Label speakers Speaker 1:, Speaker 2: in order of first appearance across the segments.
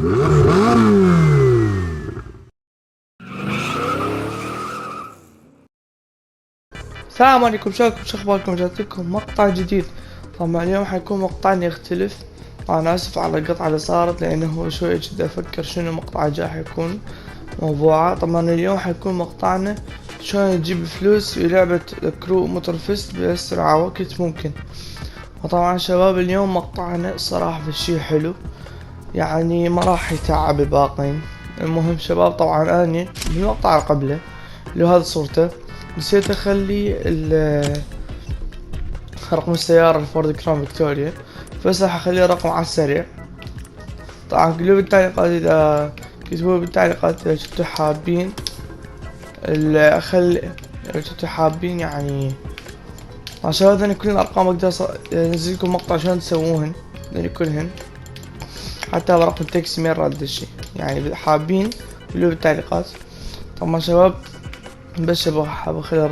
Speaker 1: السلام عليكم، شو اخباركم؟ جات لكم مقطع جديد. طبعا اليوم حيكون مقطعنا يختلف. انا اسف على القطعة اللي صارت لانه شوية جدا افكر شنو مقطع جاي حيكون موضوعه. طبعا اليوم حيكون مقطعنا شلون نجيب فلوس في لعبة كرو موتورفيست بأسرع وقت ممكن. وطبعا شباب اليوم مقطعنا الصراحة في شي حلو، يعني ما راح يتعب الباقين. المهم شباب، طبعا اني بالمقطع اللي قبله اللي هذا صورته نسيت اخلي رقم السيارة الفورد كراون فيكتوريا، بس راح اخليه رقم على السريع. طبعا كتبوا بالتعليقات اذا اذا كنتوا حابين اخلي، اذا كنتوا حابين يعني عشان هذا كل الارقام اقدر انزل لكم مقطع شلون تسووهن كلهن، حتى برقم تكسي مين راد الشي. يعني اذا حابين قولوا بالتعليقات. طبعا شباب بس شباب حاب اخلي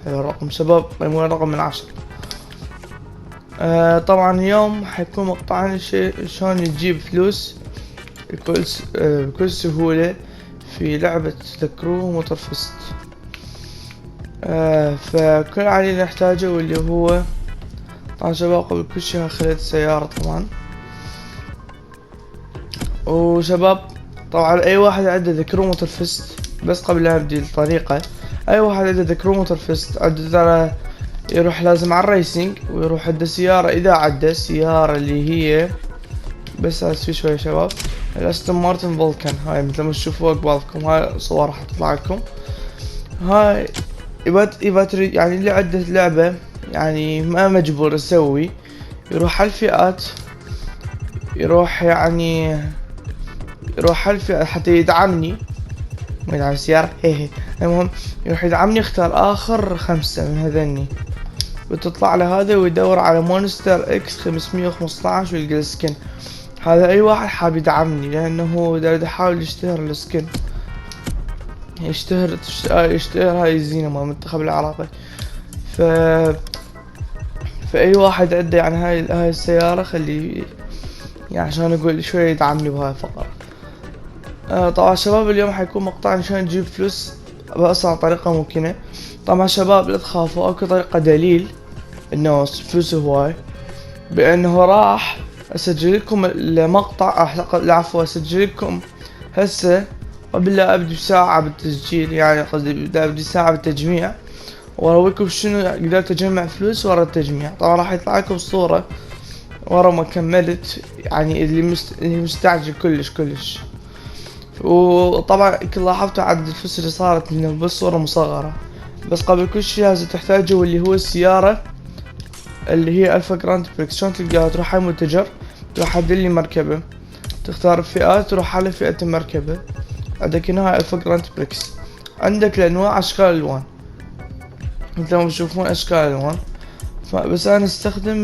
Speaker 1: الرقم شباب مو رقم من 10. طبعا اليوم حيكون مقطعنا شلون نجيب فلوس بكل سهولة في لعبة كرو موتورفيست. فكل علينا نحتاجه واللي هو طبعا شباب قبل كل شي خليت السيارة طبعا. وشباب طبعا اي واحد عنده كرو موتورفيست، بس قبل لا ابدي الطريقة، اي واحد عنده كرو موتورفيست عنده يروح لازم على الريسنج ويروح عنده سيارة، اذا عنده سيارة اللي هي بس في شوية شباب الاستون مارتن فولكان. هاي مثل ما تشوفوا قبالكم، هاي صور راح تطلع لكم. هاي إذا تريد يعني اللي عنده لعبة يعني ما مجبور يسوي، يروح على الفئات، يروح على حتى يدعمني يدعم السيارة. المهم يروح يدعمني، يختار اخر 5 من هذني وتطلع له هذا، ويدور على مونستر اكس 515 ويلقى السكن. هذا اي واحد حاب يدعمني لانه دا يحاول يشتهر السكن، يشتهر هاي الزينة مال المنتخب العراقي. فاي واحد عنده يعني هاي السيارة خليه يعني عشان اقول شوية يدعمني بهاي الفقرة. طبعا شباب اليوم حيكون مقطع عشان نجيب فلوس بأسرع طريقة ممكنة. طبعا شباب لا تخافوا، اكو طريقة دليل انه فلوس هواي، بانه راح اسجل لكم المقطع، العفو اسجل لكم هسه قبل لا ابدي بساعة بالتسجيل، يعني قصدي بدي ابدي ساعة بالتجميع، وارويكم شنو قدرت اجمع فلوس ورا التجميع. طبعا راح يطلع لكم صورة ورا ما كملت، يعني اللي مستعجل كلش. وطبعا كل لاحظتوا عدد الفلوس اللي صارت انه بس صورة مصغرة. بس قبل كل شي لازم تحتاجوا اللي هو السيارة اللي هي الفا جراند بريكس. شلون تلقاها؟ تروح على المتجر، تروح على لي مركبة، تختار الفئات، تروح على فئة المركبة، عندك هنا هاي الفا جراند بريكس، عندك الانواع اشكال الوان مثل ما تشوفون اشكال الوان. بس انا استخدم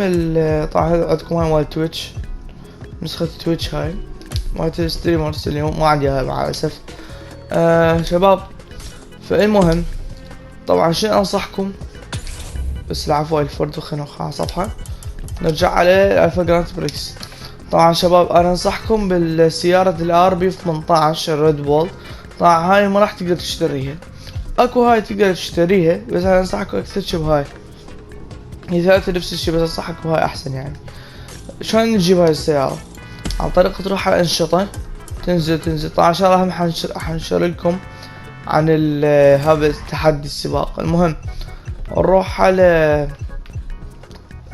Speaker 1: طبعا عندكم هاي مال تويتش، نسخة تويتش هاي مالت الستريمرز اليوم، ما عندي هاي مع الاسف. شباب فالمهم طبعا عشان انصحكم بس العفو الفرد خلينا على صفحة نرجع على الفا جراند بريكس. طبعا شباب انا انصحكم بالسيارة الار بي 18 الريد بول. طبعا هاي ما راح تقدر تشتريها، اكو هاي تقدر تشتريها، بس انا انصحكم اكثر بهاي اذا انت نفس الشي، بس انصحك بهاي احسن. يعني شلون نجيب هاي السيارة؟ عن طريق تروح على الانشطة، تنزل. طبعا ان شاء الله هم حنشر لكم عن هذا التحدي السباق. المهم نروح على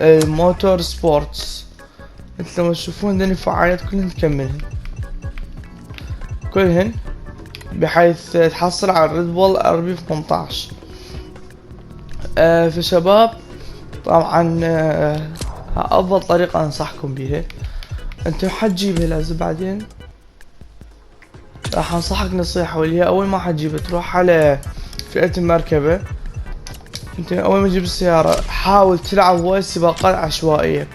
Speaker 1: الموتور سبورتس، مثل ما تشوفون ذني الفعاليات كلهن كلهن بحيث تحصل على الريد بول ار بي 18. فشباب طبعا افضل طريقة انصحكم بيها، انت حتجيبها لازم بعدين راح انصحك نصيحة، واللي هي اول ما حتجيبها تروح على فئة المركبة. انت اول ما تجيب السيارة حاول تلعب هواي سباقات عشوائية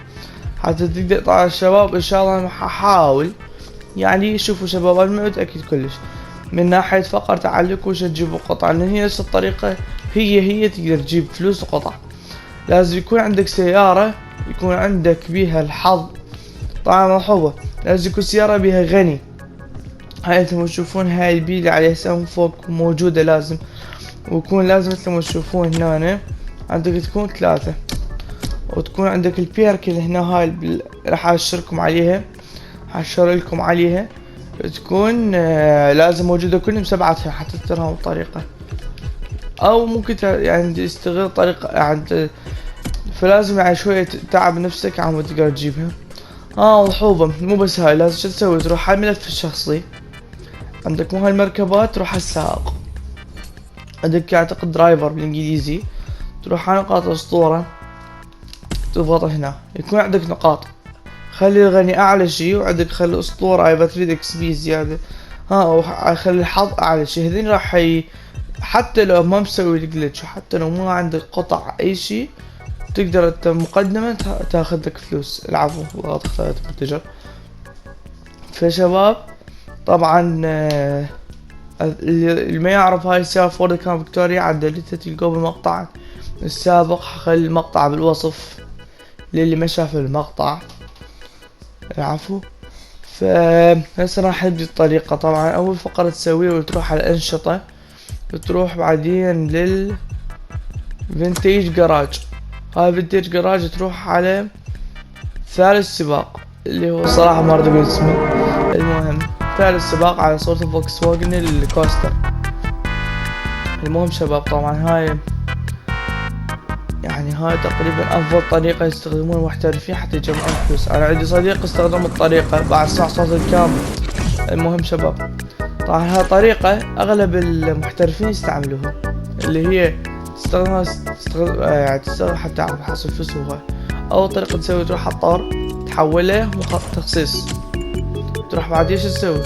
Speaker 1: حتى تقدر. طبعا الشباب ان شاء الله ححاول يعني شوفوا شباب انا متأكد كلش من ناحية فقر تعلق وش تجيبوا قطع، لان هي نفس الطريقة، هي تقدر تجيب فلوس وقطع. لازم يكون عندك سيارة يكون عندك بيها الحظ. طبعا مرحبا لازم يكون سيارة بيها غني. هاي انتم تشوفون هاي البي اللي عليها سهم فوق موجودة لازم، ويكون لازم مثل ما تشوفون هنا عندك تكون 3، وتكون عندك البيرك اللي هنا هاي راح اشركم عليها، حشر لكم عليها، تكون لازم موجودة كلهم 7 حتى ترهم الطريقة، او ممكن يعني تستغل طريقة عند، فلازم يعني شوية تعب نفسك عم تقدر تجيبها. وحوبة مو بس هاي، لازم شو تسوي، تروح على الملف الشخصي، عندك مو هاي المركبات، تروح على السائق، عندك اعتقد درايفر بالانجليزي، تروح على نقاط الاسطورة، تضغط هنا يكون عندك نقاط، خلي الغني اعلى شي، وعندك خلي الاسطورة ايضا تريد اكس بي زيادة، وخلي الحظ اعلى شي. هذين راح حتى لو ما مسوي الجلتش، وحتى لو ما عندك قطع اي شي، تقدر انت مقدما تاخذ لك فلوس. العفو، ضغط اختارت المتجر. فشباب طبعا اللي ما يعرف هاي السيارة فورد كراون فيكتوريا عدلتها، تلقوه بالمقطع السابق، خلي المقطع بالوصف للي ما شاف المقطع. العفو. فهسه راح نبدي الطريقة. طبعا اول فقرة تسويها وتروح على الانشطة، بتروح بعدين فينتيج جراج. هاي فينتيج جراج تروح على ثالث سباق اللي هو صراحة ما اقول اسمه، المهم ثالث سباق على صورة فوكس واجن الكوستر. المهم شباب طبعا هاي يعني هاي تقريبا افضل طريقة يستخدمون المحترفين حتى يجمعون فلوس. انا عندي صديق استخدم الطريقة بعد سمع صوت الكامل. المهم شباب طبعا هاي طريقة اغلب المحترفين يستعملوها، اللي هي تستخدمها يعني تستخدم حتى على حسب فلوس. وهاي اول طريقة تسوي، تروح على الطار تحوله مخطط تخصيص، تروح بعدين شو تسوي؟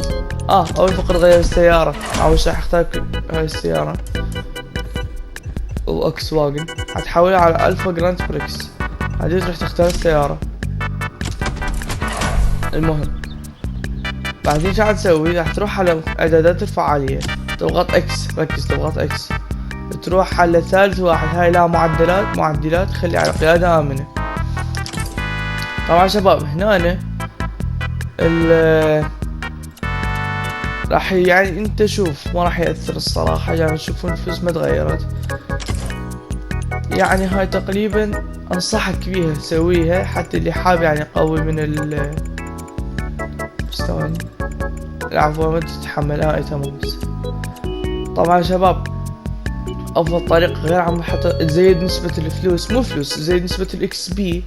Speaker 1: اول فقرة غير السيارة. اول شي اختار هاي السيارة واكس واجن، حتحولها على الفا جراند بريكس، بعدين تروح تختار السيارة. المهم بعدين شو حتسوي؟ راح تروح على اعدادات الفعالية، تضغط اكس، ركز تضغط اكس، تروح على ثالث واحد، هاي لا معدلات خلي على قيادة آمنة. طبعا شباب هنا راح يعني انت شوف ما راح يأثر الصراحة، يعني تشوفون الفلوس ما تغيرت، يعني هاي تقريبا انصحك بيها سويها، حتى اللي حاب يعني يقوي من مستوى العفو ما تتحمل. تمام. بس طبعا شباب افضل طريقة غير عم حتى تزيد نسبة الفلوس، مو فلوس، تزيد نسبة الاكس بي.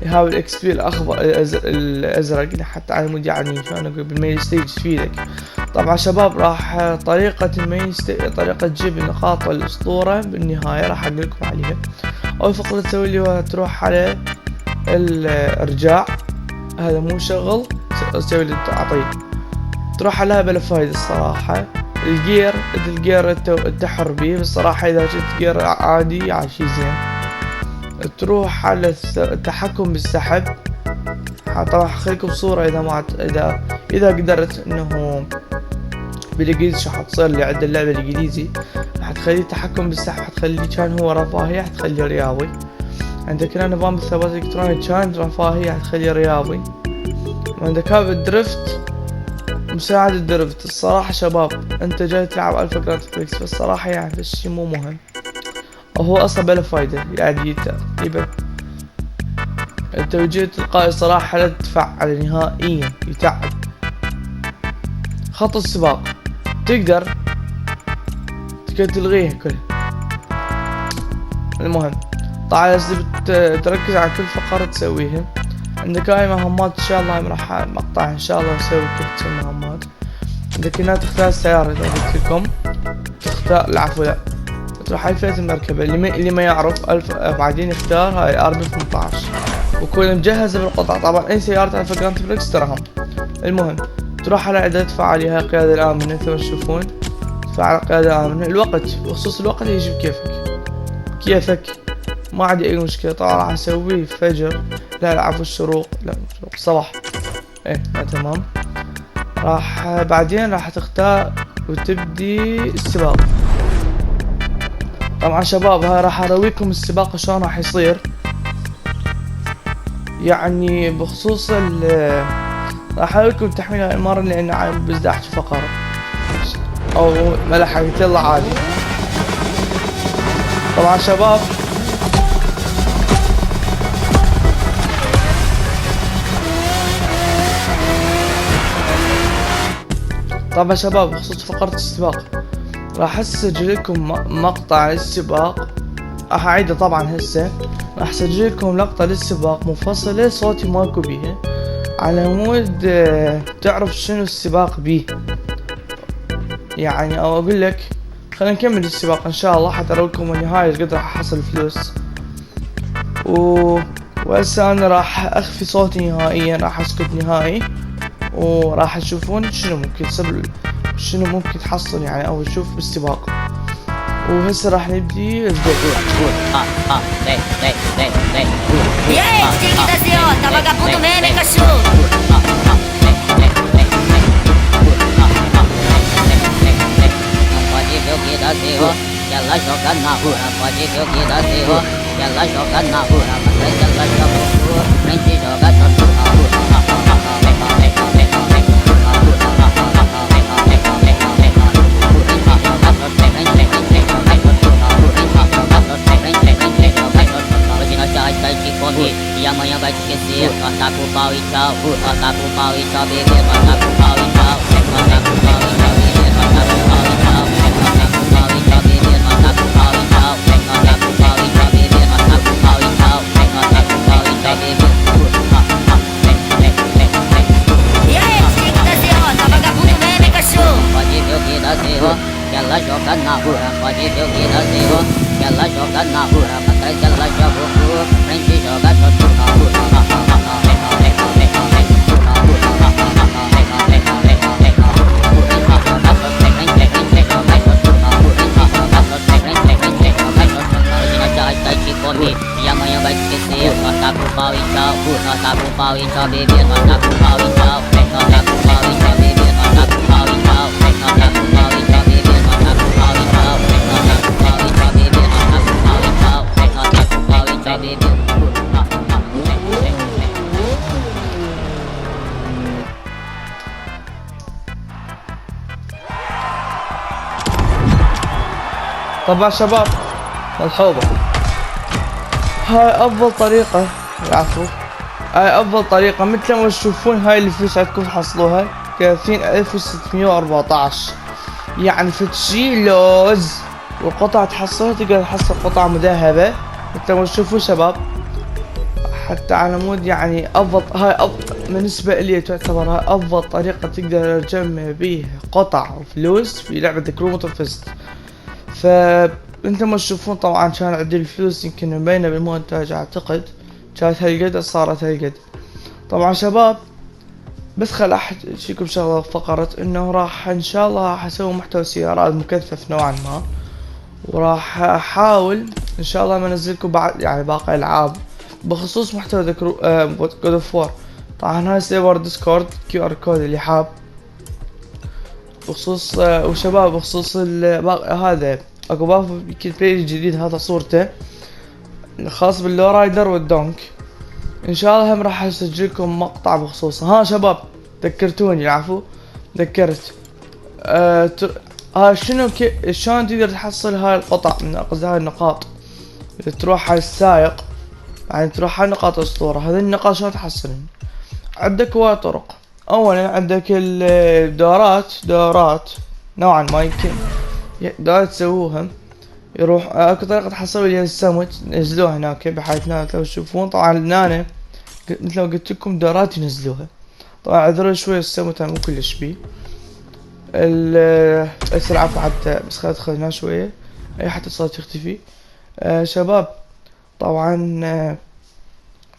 Speaker 1: هاي الاكس بي الاخضر الازرق حتى على مود يعني شلون اقول بالمين ستيج تفيدك. طبعا شباب راح طريقة المين ستيج، طريقة تجيب نقاط الاسطورة بالنهاية راح اقول لكم عليها. اول فقرة تسوي اللي هو تروح على الارجاع، هذا مو شغل، تسوي اللي تعطيه، تروح عليها بلا فايدة الصراحة. الجير التحر بيه بالصراحة، اذا جبت جير عادي يعني شي زين. تروح على التحكم بالسحب، طبعا حخليكم صورة اذا قدرت انه بالانجليزي حتصير اللي عند اللعبة الانجليزي، حتخلي التحكم بالسحب، حتخلي كان هو رفاهي حتخليه رياضي. عندك هنا نظام الثبات الالكتروني كان رفاهي حتخليه رياضي. وعندك هذا الدرفت مساعد الدرفت. الصراحة شباب انت جاي تلعب الفا جراند بريكس، فالصراحة يعني هالشي مو مهم، وهو اصلا بلا فايدة يعني تقريبا التوجيه التلقائي صراحة لا تفعل نهائيا، يتعب. خط السباق تقدر تلغيه كله. المهم طبعا لازم تركز على كل فقرة تسويها. عندك هاي مهمات ان شاء الله راح مقطع ان شاء الله نسوي كيف تسوي مهمات. عندك هنا تختار السيارة اذا قلت لكم، تختار العفو لا تروح على فئة المركبة. اللي ما يعرف بعدين يختار هاي ار بي 18 وكون مجهزة بالقطع. طبعا اي سيارة الفا جراند بريكس تراهم. المهم تروح على اعداد فعالية، هاي القيادة الآمنة مثل ما تشوفون، تفعل القيادة الآمنة. الوقت بخصوص الوقت يجي كيفك ما عندي اي مشكلة. طبعا راح اسويه فجر، لا العفو الشروق، لا شروق صباح، لا تمام. بعدين راح تختار وتبدي السباق. طبعا شباب هاي راح ارويكم السباق شلون راح يصير، يعني بخصوص راح اقولكم تحميل هاي المرة لان عم بزدحت فقرة او ما لحقت. يلا عادي. طبعا شباب بخصوص فقرة السباق راح اسجل لكم مقطع السباق. راح اعيده طبعا هسه. راح اسجل لكم لقطة للسباق منفصلة صوتي ماكو بيها على مود تعرف شنو السباق بيه يعني. او اقول لك خلينا نكمل السباق ان شاء الله حتى اوريكم النهاية قد راح احصل فلوس. وهسه انا راح اخفي صوتي نهائيا، راح اسكت نهائي وراح تشوفون شنو ممكن شنو ممكن تحصل يعني او تشوف بالسباق. وهسه راح نبدي الفيديو.
Speaker 2: Ela joga na rua, pode ver o que dá zero. Ela joga na rua, mas ela joga no rua. Frente joga tanto na rua. Hoje nós vai te comer e amanhã vai te esquecer. Nós tá com pau e tchau, nós tá com pau e tchau, bebê. Nós tá com pau e tchau, nós tá com pau e tchau, bebê. Nós tá com pau e tchau, nós tá com pau e tchau, bebê. Nós tá com pau e tchau, nós tá com pau e tchau, bebê. Nós tá com pau e tchau, nós tá com pau e tchau, bebê. E aí, Chico da Serrota, vagabundo meme, cachorro. Pode ver o que dá zero, que ela joga na rua. Pode ver o que dá zero, que ela joga na rua. Pra trás ela joga o cu, frente joga tanto na rua. E amanhã vai te esquecer. Nós tá com pau e tchau, nós tá com pau e tchau, bebê. Nós tá com pau e tchau, nós tá com pau e tchau, bebê. Nós tá com pau e tchau, nós tá com pau e tchau, bebê. Nós tá com pau e tchau, nós tá com pau e tchau, bebê. Nós tá com pau e tchau, nós tá com pau e tchau, bebê.
Speaker 1: طبعا شباب ملحوظة، هاي افضل طريقة العفو، هاي افضل طريقة مثل ما تشوفون. هاي الفلوس عندكم تحصلوها 30,614 يعني فتشي لوز. وقطع تحصلها تقدر تحصل قطع مذهبة مثل ما تشوفون شباب. حتى على مود يعني افضل، هاي افضل بالنسبة لي تعتبر هاي افضل طريقة تقدر تجمع بيها قطع وفلوس في لعبة كروموتور فيست. فانت ما تشوفون طبعا كان عندي الفلوس يمكن مبينة بالمونتاج، اعتقد كانت هالقد صارت هالقد. طبعا شباب بس خل احكيكم شغلة فقرة انه راح ان شاء الله راح اسوي محتوى سيارات مكثف نوعا ما، وراح احاول ان شاء الله ما انزلكم بعد يعني باقي العاب بخصوص محتوى ذكرو جود اوف وور. طبعا هاي سيرفر ديسكورد QR كود اللي حاب بخصوص وشباب بخصوص هذا اكو بافو بلاي الجديد هذا صورته خاص باللو رايدر والدونك. ان شاء الله هم راح اسجل لكم مقطع بخصوصه. ها شباب ذكرتوني العفو ذكرت. شنو شلون تقدر تحصل هاي القطع من قصدي هاي النقاط. تروح على السائق يعني تروح على نقاط اسطورة. هذه النقاط شلون تحصلين؟ عندك هواي طرق. اولا عندك الدورات نوعا ما يمكن دورات تسووها. يروح اكو طريقة تحصلوا لها السمت نزلوها هناك بحيث لو تشوفون. طبعا انا مثل ما قلت لكم دورات ينزلوها. طبعا اعذروا شوي السمت انا مو كلش بيه العفو حتى بس خلينا ادخل هنا شوية اي حتى صوت يختفي. شباب طبعا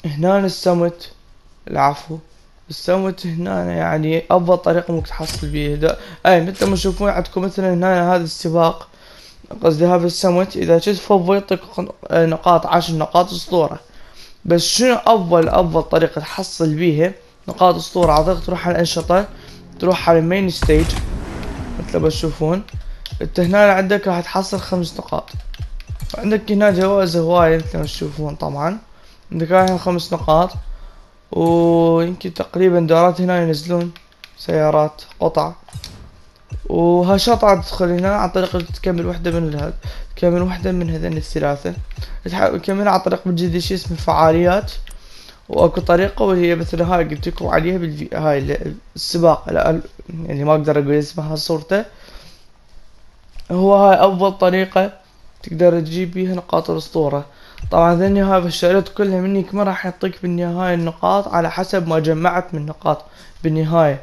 Speaker 1: هنا السمت العفو السمت هنا يعني افضل طريقة ممكن تحصل بيه. اي مثل ما تشوفون عندكم مثلا هنا هذا السباق قصدي هذا السمت اذا جيت فوق يعطيك نقاط 10 نقاط اسطورة. بس شنو افضل طريقة تحصل بيها نقاط اسطورة؟ اعطيك تروح على الانشطة، تروح على المين ستيج مثل ما تشوفون. انت هنا عندك راح تحصل 5 نقاط. عندك هنا جوائز هواية مثل ما تشوفون. طبعا عندك هاي 5 نقاط ويمكن تقريبا دورات هنا ينزلون سيارات قطع، وهالشطعة تدخل هنا عن طريق تكمل وحدة من هذين الثلاثة، تكملها عن طريق بتجدي شي اسمه فعاليات. واكو طريقة وهي مثل هاي قلت لكم عليها هاي السباق، لا يعني ما اقدر اقول اسمها صورته. هو هاي افضل طريقة تقدر تجيب بيها نقاط الاسطورة. طبعا ذي النهاية بالشغلات كلها منك ما راح يعطيك بالنهاية النقاط على حسب ما جمعت من نقاط بالنهاية.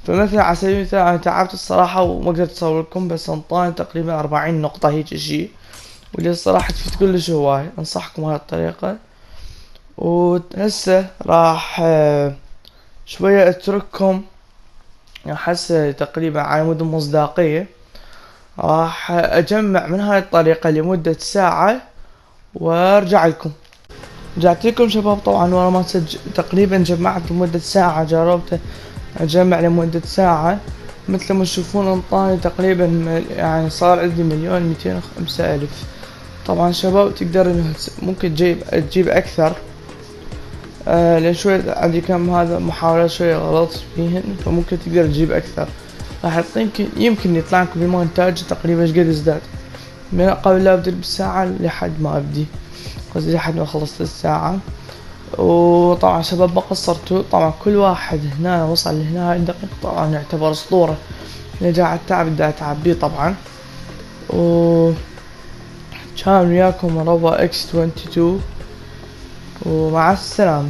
Speaker 1: فمثلا على سبيل المثال انا تعبت الصراحة وما قدرت اصور لكم، بس انطاني تقريبا 40 نقطة هيك شي، واللي الصراحة تفيد كلش هواي. انصحكم هاي الطريقة. وهسه راح شوية اترككم، هسه تقريبا على مود المصداقية راح اجمع من هاي الطريقة لمدة ساعة وارجع لكم. رجعت لكم شباب. طبعا ورا ما تقريبا جمعت لمدة ساعة، جربت اجمع لمدة ساعة. مثل ما تشوفون انطاني تقريبا يعني صار عندي 1,205,000. طبعا شباب تقدر ممكن تجيب اكثر، لان شوية عندي كم هذا محاولات شوية غلط فيهن، فممكن تقدر تجيب اكثر. راح يعطيك يمكن يطلع لكم بمونتاج تقريبا ايش قد ازداد من قبل لا ابدي بالساعة لحد ما ابدي، قصدي لحد ما خلصت الساعة. وطبعا شباب ما قصرتوا، طبعا كل واحد هنا وصل لهنا هاي الدقيقة طبعا يعتبر اسطورة. اللي جاء التعب بدي اتعب بيه طبعا. و كان وياكم روبا اكس 22 ومع السلامة.